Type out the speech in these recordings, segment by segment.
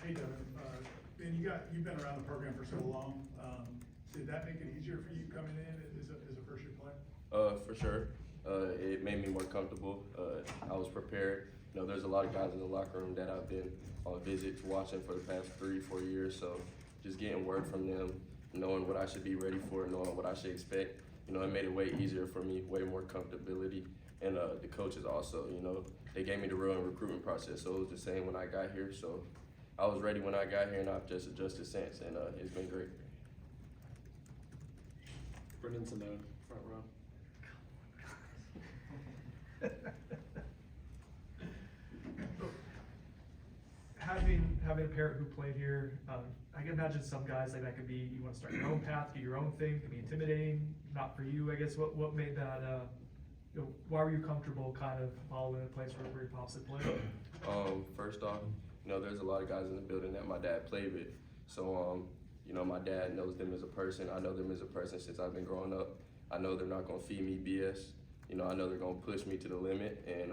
Hey, Devin, Ben, you've been around the program for so long. Did that make it easier for you coming in as a first year player? For sure. It made me more comfortable. I was prepared. You know, there's a lot of guys in the locker room that I've been on visits watching for the past 3-4 years. So just getting word from them, knowing what I should be ready for, knowing what I should expect, you know, it made it way easier for me, way more comfortability. And the coaches also, you know, they gave me the real recruitment process. So it was the same when I got here. So I was ready when I got here, and I've just adjusted since, and it's been great. Brendan's in the front row. Having a parent who played here, I can imagine some guys like that could be, you want to start your own path, do your own thing, could be intimidating, not for you, I guess. What made that, you know, why were you comfortable kind of following a place where your pops had played? First off, you know, there's a lot of guys in the building that my dad played with. So, you know, my dad knows them as a person. I know them as a person since I've been growing up. I know they're not gonna feed me BS. You know, I know they're gonna push me to the limit, and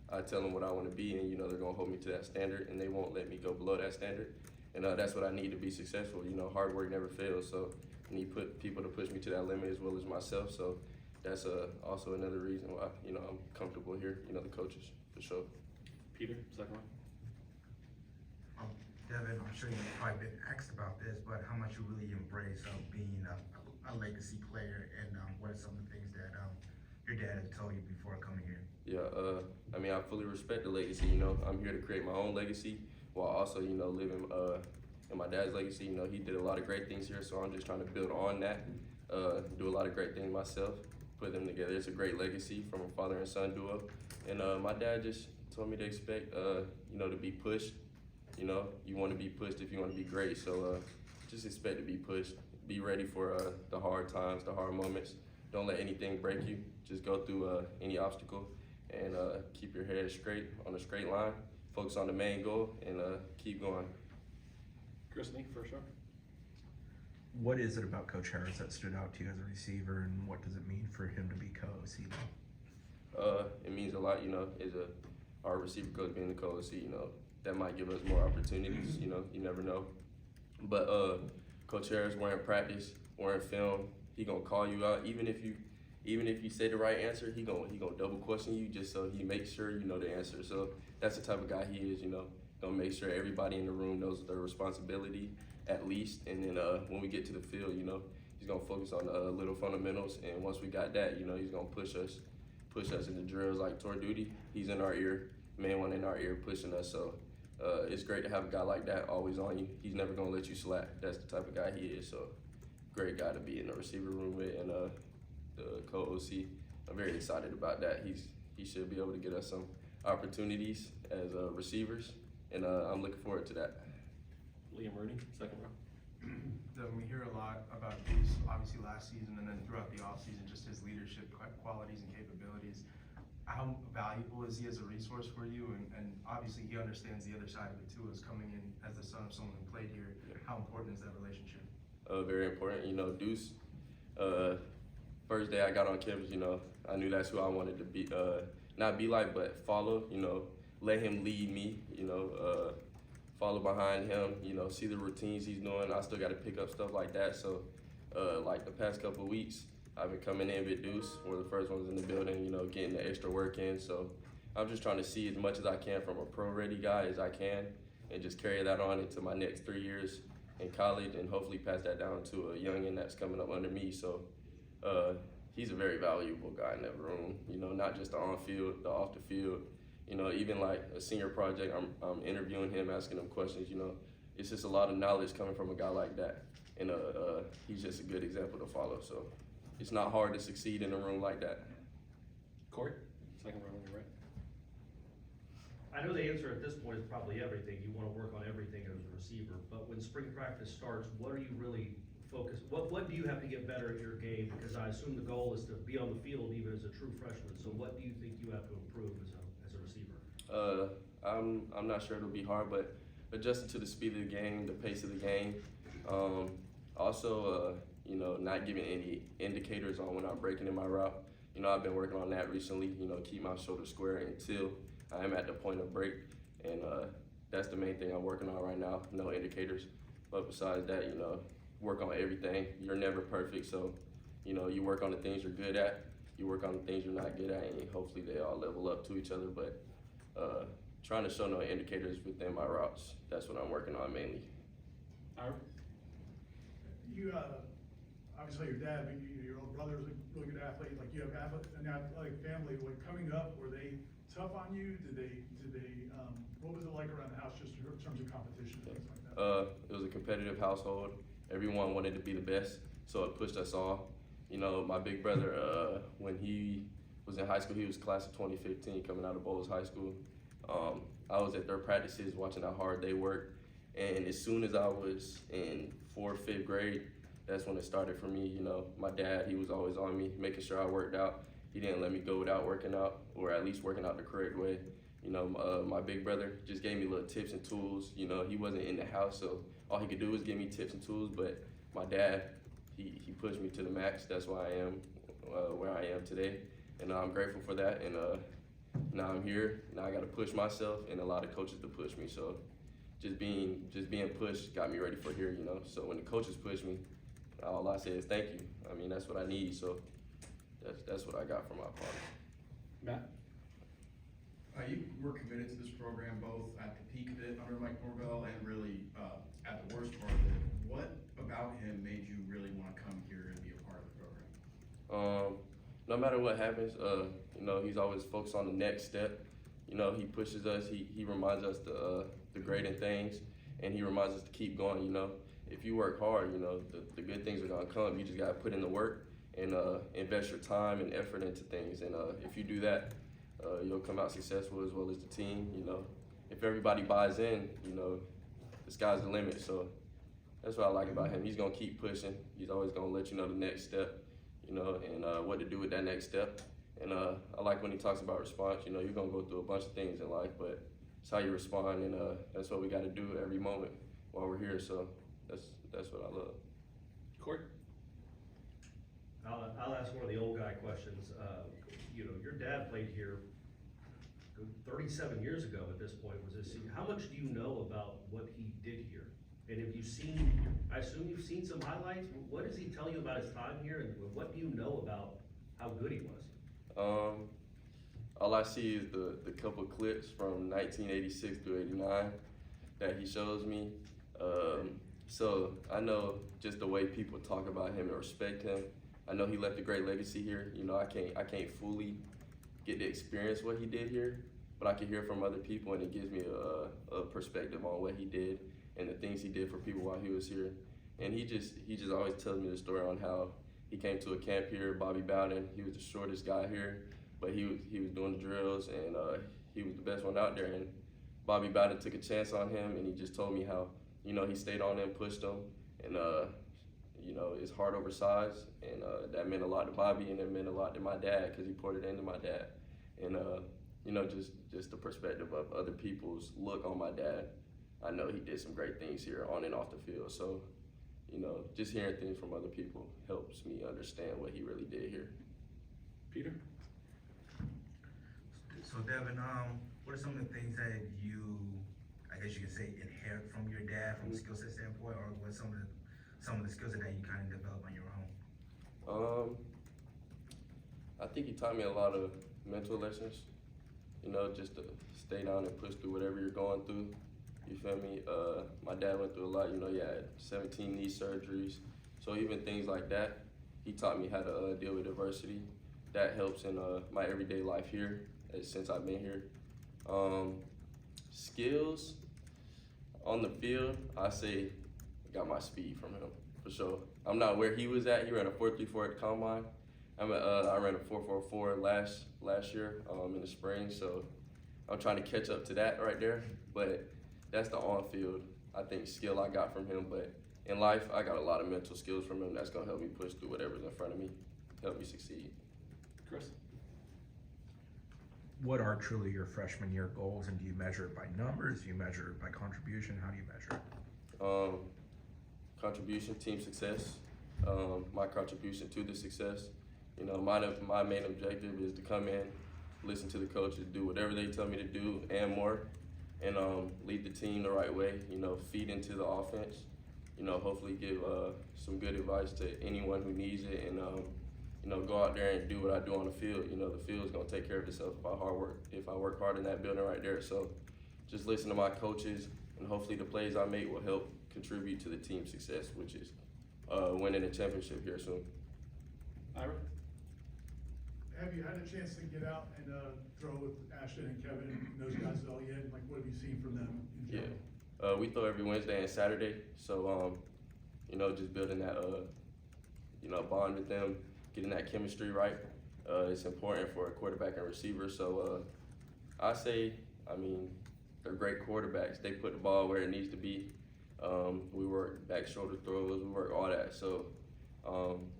I tell them what I want to be, and you know they're gonna hold me to that standard, and they won't let me go below that standard. And that's what I need to be successful. You know, hard work never fails. So I need people to push me to that limit as well as myself. So that's also another reason why, you know, I'm comfortable here. You know, the coaches for sure. Peter, second one. Devin, I'm sure you've probably been asked about this, but how much you really embrace being a legacy player, and what are some of the things that your dad had told you before coming here? Yeah, I mean, I fully respect the legacy. You know, I'm here to create my own legacy while also, you know, living in my dad's legacy. You know, he did a lot of great things here, so I'm just trying to build on that, do a lot of great things myself, put them together. It's a great legacy from a father and son duo. And my dad just told me to expect, you know, to be pushed. You know, you want to be pushed if you want to be great. So just expect to be pushed. Be ready for the hard times, the hard moments. Don't let anything break you. Just go through any obstacle and keep your head straight on a straight line. Focus on the main goal and keep going. Christy, for sure. What is it about Coach Harris that stood out to you as a receiver, and what does it mean for him to be co-OC? It means a lot, you know, as our receiver coach being the co-OC, you know, that might give us more opportunities, you know, you never know. But Coach Harris, we're in practice, we're in film, he gonna call you out. Even if you say the right answer, he gonna double question you just so he makes sure you know the answer. So that's the type of guy he is, you know, gonna make sure everybody in the room knows their responsibility at least. And then when we get to the field, you know, he's gonna focus on the little fundamentals. And once we got that, you know, he's gonna push us in the drills like tour duty. He's in our ear, main one in our ear, pushing us. So it's great to have a guy like that always on you. He's never gonna let you slack. That's the type of guy he is. So great guy to be in the receiver room with, and the co-OC. I'm very excited about that. He should be able to get us some opportunities as receivers, and I'm looking forward to that. Liam Rooney, second row. Devin, we hear a lot about Deuce, obviously last season and then throughout the offseason, just his leadership qualities and capabilities. How valuable is he as a resource for you? And obviously he understands the other side of it too, as coming in as the son of someone who played here. How important is that relationship? Very important. You know, Deuce, first day I got on campus, you know, I knew that's who I wanted to be, not be like, but follow, you know, let him lead me, you know, follow behind him, you know, see the routines he's doing. I still got to pick up stuff like that. So, like the past couple of weeks, I've been coming in with Deuce. We're the first ones in the building, you know, getting the extra work in. So I'm just trying to see as much as I can from a pro-ready guy as I can and just carry that on into my next 3 years in college and hopefully pass that down to a youngin' that's coming up under me. So he's a very valuable guy in that room, you know, not just the on-field, the off the field. You know, even like a senior project, I'm interviewing him, asking him questions, you know. It's just a lot of knowledge coming from a guy like that. And he's just a good example to follow. So it's not hard to succeed in a room like that. Corey, second row on your right. I know the answer at this point is probably everything. You want to work on everything as a receiver, but when spring practice starts, what are you really focused? What do you have to get better at your game? Because I assume the goal is to be on the field even as a true freshman. So what do you think you have to improve as a receiver? I'm not sure it'll be hard, but adjusting to the speed of the game, the pace of the game. Also, you know, not giving any indicators on when I'm breaking in my route. You know, I've been working on that recently, you know, keep my shoulder square until I am at the point of break. And that's the main thing I'm working on right now. No indicators, but besides that, you know, work on everything. You're never perfect, so you know, you work on the things you're good at, you work on the things you're not good at, and hopefully they all level up to each other. But trying to show no indicators within my routes, that's what I'm working on mainly. Ira? You, obviously your dad, but your older brother was a really good athlete, like you have an athletic family, like coming up, were they tough on you? Did they, what was it like around the house just in terms of competition and things like that? It was a competitive household. Everyone wanted to be the best, so it pushed us all. You know, my big brother, when he was in high school, he was class of 2015, coming out of Bowles High School. I was at their practices watching how hard they worked, and as soon as I was in 4th, 5th grade, that's when it started for me. You know, my dad, he was always on me, making sure I worked out. He didn't let me go without working out, or at least working out the correct way. You know, my big brother just gave me little tips and tools. You know, he wasn't in the house, so all he could do was give me tips and tools, but my dad, he pushed me to the max. That's why I am where I am today, and I'm grateful for that. And now I'm here. Now I got to push myself, and a lot of coaches to push me. So just being pushed got me ready for here. You know, so when the coaches push me, all I say is thank you. I mean, that's what I need. So that's what I got from my part. Matt? You were committed to this program both at the peak of it under Mike Norvell and really at the worst part of it. What about him made you really want to come here and be a part of the program? No matter what happens, you know, he's always focused on the next step. You know, he pushes us. He reminds us the great things, and he reminds us to keep going. You know, if you work hard, you know, the good things are gonna come. You just gotta put in the work and invest your time and effort into things. And if you do that, you'll come out successful as well as the team. You know, if everybody buys in, you know, the sky's the limit. So that's what I like about him. He's gonna keep pushing. He's always gonna let you know the next step, you know, and what to do with that next step. And I like when he talks about response. You know, you're gonna go through a bunch of things in life, but it's how you respond, and that's what we got to do every moment while we're here. So that's what I love. Court? I'll ask one of the old guy questions. You know, your dad played here 37 years ago at this point, was this season. How much do you know about what he did here? And have you seen, I assume you've seen some highlights. What does he tell you about his time here, and what do you know about how good he was? All I see is the couple clips from 1986 through 89 that he shows me. So I know just the way people talk about him and respect him. I know he left a great legacy here. You know, I can't fully get to experience what he did here, but I can hear from other people, and it gives me a perspective on what he did and the things he did for people while he was here. And he just always tells me the story on how he came to a camp here. Bobby Bowden, he was the shortest guy here, but he was doing the drills, and he was the best one out there. And Bobby Bowden took a chance on him, and he just told me how, you know, he stayed on him, pushed him, and you know, it's hard over size, and that meant a lot to Bobby, and it meant a lot to my dad because he poured it into my dad. And you know, just the perspective of other people's look on my dad. I know he did some great things here on and off the field. So, you know, just hearing things from other people helps me understand what he really did here. Peter? So Devin, what are some of the things that you, I guess you could say, inherit from your dad from a skill set standpoint, or what some of the skills that you kind of develop on your own? I think he taught me a lot of mental lessons. You know, just to stay down and push through whatever you're going through. You feel me? My dad went through a lot. You know, he had 17 knee surgeries. So even things like that, he taught me how to deal with adversity. That helps in my everyday life here since I've been here. Skills on the field, I say I got my speed from him, for sure. I'm not where he was at. He ran a 4.34 at the combine. I ran a 4.44 last year in the spring, so I'm trying to catch up to that right there. But that's the on-field, I think, skill I got from him. But in life, I got a lot of mental skills from him that's gonna help me push through whatever's in front of me, help me succeed. Chris? What are truly your freshman year goals, and do you measure it by numbers? Do you measure it by contribution? How do you measure it? Contribution, team success, my contribution to the success. You know, my main objective is to come in, listen to the coaches, do whatever they tell me to do and more, and lead the team the right way. You know, feed into the offense. You know, hopefully give some good advice to anyone who needs it, and you know, go out there and do what I do on the field. You know, the field's gonna take care of itself if I work hard in that building right there. So just listen to my coaches, and hopefully the plays I make will help contribute to the team's success, which is winning a championship here soon. Ira? Have you had a chance to get out and throw with Ashton and Kevin and those guys at all yet? Like, what have you seen from them in general? We throw every Wednesday and Saturday, so you know, just building that you know, bond with them, getting that chemistry right. It's important for a quarterback and receiver. So I say, I mean, they're great quarterbacks. They put the ball where it needs to be. We work back shoulder throws, we work all that. So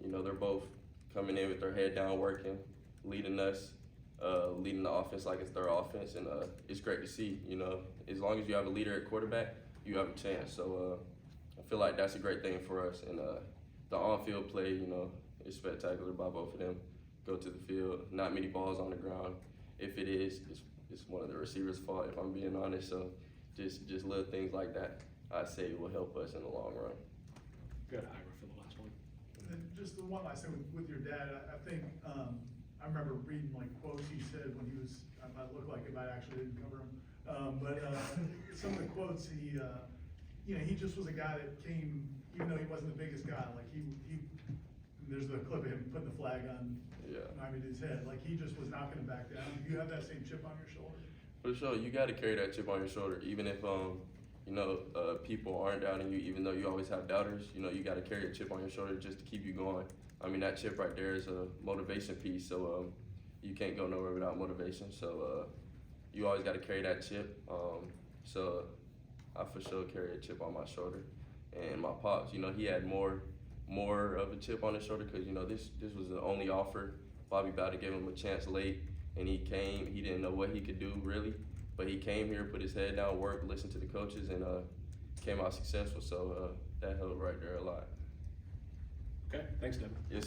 you know, they're both coming in with their head down, working, leading us, leading the offense like it's their offense, and it's great to see. You know, as long as you have a leader at quarterback, you have a chance. So I feel like that's a great thing for us. And the on-field play, you know, is spectacular by both of them. Go to the field, not many balls on the ground. If it is, it's one of the receivers' fault, if I'm being honest. So just little things like that, I say will help us in the long run. Good, Ira, for the last one. And then just the one last thing with your dad, I think, I remember reading like quotes he said when he was, I might look like it, but I actually didn't cover him. But some of the quotes, he, you know, he just was a guy that came, even though he wasn't the biggest guy, like there's the clip of him putting the flag on, I mean, his head, like he just was not gonna back down. Do you have that same chip on your shoulder? For sure, you got to carry that chip on your shoulder, even if you know, people aren't doubting you. Even though you always have doubters, you know, you got to carry a chip on your shoulder just to keep you going. I mean, that chip right there is a motivation piece, so you can't go nowhere without motivation. So you always got to carry that chip. So I for sure carry a chip on my shoulder. And my pops, you know, he had more of a chip on his shoulder because, you know, this was the only offer. Bobby Bowden gave him a chance late, and he came. He didn't know what he could do really, but he came here, put his head down, worked, listened to the coaches, and came out successful. So that helped right there a lot. Okay, thanks, Devin. Yes.